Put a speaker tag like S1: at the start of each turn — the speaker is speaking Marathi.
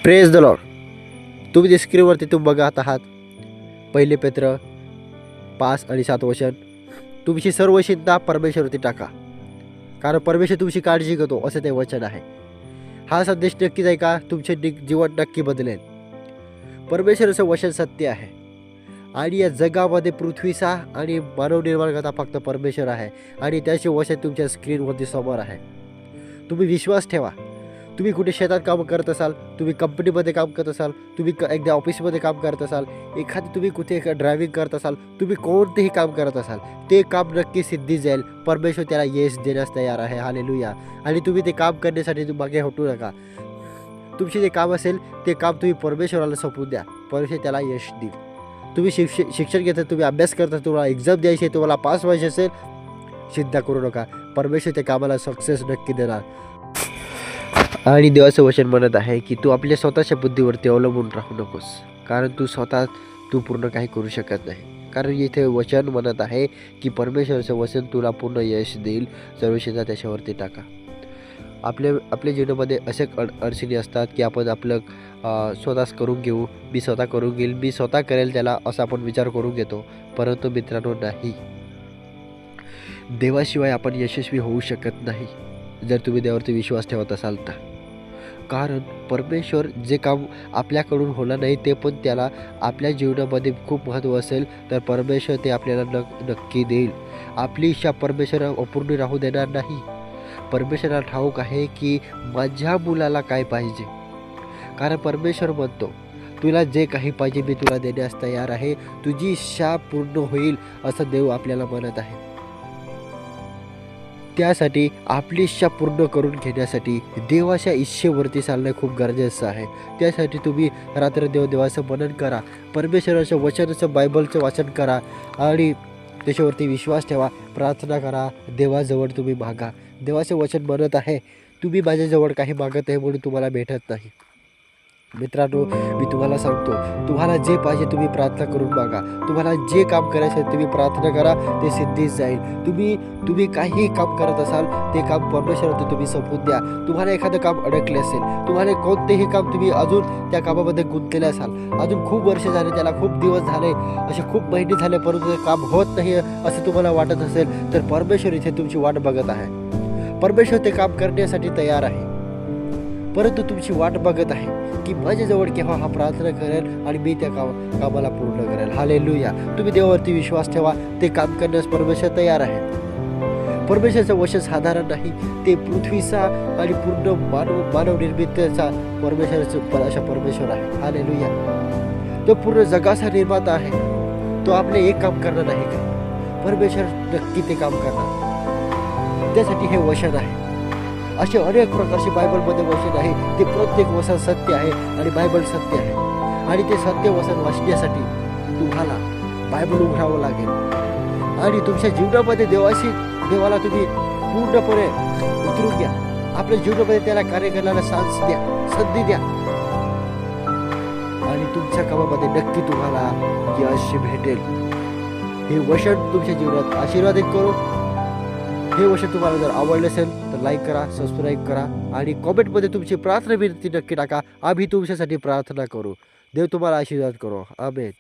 S1: Praise the Lord. तुम्ही ते स्क्रीनवरती तुम्ही बघत आहात 1 पेत्र 5 आणि 7 वचन. तुमची सर्व चिंता परमेश्वरवरती टाका, कारण परमेश्वर तुमची काळजी घेतो, असं ते वचन आहे. हा संदेश नक्कीच ऐका, तुमचे जीवन नक्की बदलेल. परमेश्वराचं वचन सत्य आहे आणि या जगामध्ये पृथ्वीचा आणि मानव निर्माण करता फक्त परमेश्वर आहे आणि त्याचे वचन तुमच्या स्क्रीनवरती समोर आहे. तुम्ही विश्वास ठेवा. तुम्ही कुठे शेतात काम करत असाल, तुम्ही कंपनीमध्ये काम करत असाल, तुम्ही एकदा ऑफिसमध्ये काम करत असाल, तुम्ही कुठे ड्रायव्हिंग करत असाल, तुम्ही कोणतेही काम करत असाल, ते काम नक्की सिद्धी जाईल. परमेश्वर त्याला यश देण्यास तयार आहे. हालेलुया. आणि तुम्ही ते काम करण्यासाठी मागे हटू नका. तुमचे जे काम असेल ते काम तुम्ही परमेश्वराला सोपवून द्या. परमेश्वर त्याला यश देईल. तुम्ही शिक्षण घेता, तुम्ही अभ्यास करता, तुम्हाला एक्झाम द्यायची, तुम्हाला पास व्हायचे असेल, चिंता करू नका. परमेश्वर त्या कामाला सक्सेस नक्की देणार. आणि देवाचं वचन म्हणत आहे की तू आपल्या स्वतःच्या बुद्धीवरती अवलंबून राहू नकोस, कारण तू पूर्ण काही करू शकत नाही. कारण इथे वचन म्हणत आहे की परमेश्वराचं वचन तुला पूर्ण यश देईल. सर्व चिंता त्याच्यावरती टाका. आपल्या जीवनामध्ये असे अडचणी असतात की आपण आपलं स्वतःच करून घेऊ, मी स्वतः करून घेईल, मी स्वतः करेल त्याला, असा आपण विचार करून घेतो. परंतु मित्रांनो, नाही, देवाशिवाय आपण यशस्वी होऊ शकत नाही जर तुम्ही देवावरती विश्वास ठेवत असाल तर. कारण परमेश्वर जे काम आपल्याकडून होणार नाही ते पण त्याला आपल्या जीवनामध्ये खूप महत्त्व असेल तर परमेश्वर ते आपल्याला नक्की देईल. आपली इच्छा परमेश्वर अपूर्ण राहू देणार नाही. परमेश्वराला ठाऊक आहे की माझ्या मुलाला काय पाहिजे, कारण परमेश्वर म्हणतो तुला जे काही पाहिजे मी तुला देण्यास तयार आहे. तुझी इच्छा पूर्ण होईल असं देव आपल्याला म्हणत आहे. त्यासाठी आपली इच्छा पूर्ण करून घेण्यासाठी देवाच्या इच्छेवरती चालणं खूप गरजेचं आहे. त्यासाठी तुम्ही रात्र देवाचं मनन करा, परमेश्वराच्या वचनाचं बायबलचं वाचन करा आणि त्याच्यावरती विश्वास ठेवा, प्रार्थना करा, देवाजवळ तुम्ही मागा. देवाचं वचन म्हणत आहे तुम्ही माझ्याजवळ काही मागत आहे म्हणून तुम्हाला भेटत नाही. मित्रांनो, मी तुम्हाला सांगतो, तुम्हाला जे पाहिजे तुम्ही प्रार्थना करून मागा. तुम्हाला जे काम करायचं आहे तुम्ही प्रार्थना करा, ते सिद्धीच जाईल. तुम्ही काही काम करत असाल ते काम परमेश्वरावरती तुम्ही सोपवून द्या. तुम्हाला एखादं काम अडकले असेल, तुम्हाला कोणतेही काम तुम्ही अजून त्या कामामध्ये गुंतलेले असाल, अजून खूप वर्ष झाले, त्याला खूप दिवस झाले, असे खूप महिने झाले, परंतु ते काम होत नाही असं तुम्हाला वाटत असेल तर परमेश्वर इथे तुमची वाट बघत आहे. परमेश्वर ते काम करण्यासाठी तयार आहे, परंतु तुमची वाट बघत आहे की माझ्याजवळ केव्हा हा प्रार्थना करेल आणि मी त्या कामाला पूर्ण करेल. हालेलुया. तुम्ही देवावरती विश्वास ठेवा, ते काम करण्यास परमेश्वर तयार आहे. परमेश्वराचं वचन साधारण नाही, ते पृथ्वीचा आणि पूर्ण मानव निर्मितीचा अशा परमेश्वर आहे. हालेलुया. तो पूर्ण जगाचा निर्माता आहे. तो आपले एक काम करणार नाही का? परमेश्वर नक्की ते काम करणार. त्यासाठी हे वचन आहे. असे अनेक प्रकारचे बायबलमध्ये वचन आहे, ते प्रत्येक वचन सत्य आहे आणि बायबल सत्य आहे. आणि ते सत्य वचन वाचण्यासाठी तुम्हाला बायबल उघडावं लागेल आणि तुमच्या जीवनामध्ये देवाला तुम्ही पूर्णपणे उतरून घ्या. आपल्या जीवनामध्ये त्याला कार्य करायला संधी द्या आणि तुमच्या कामामध्ये नक्की तुम्हाला यश भेटेल. हे वचन तुमच्या जीवनात आशीर्वादित करो. हे वचन तुम्हाला जर आवडले असेल तर लाईक करा, सबस्क्राईब करा आणि कॉमेंटमध्ये तुमची प्रार्थना विनंती नक्की टाका. आम्ही तुमच्यासाठी प्रार्थना करू. देव तुम्हाला आशीर्वाद करो. आमेन.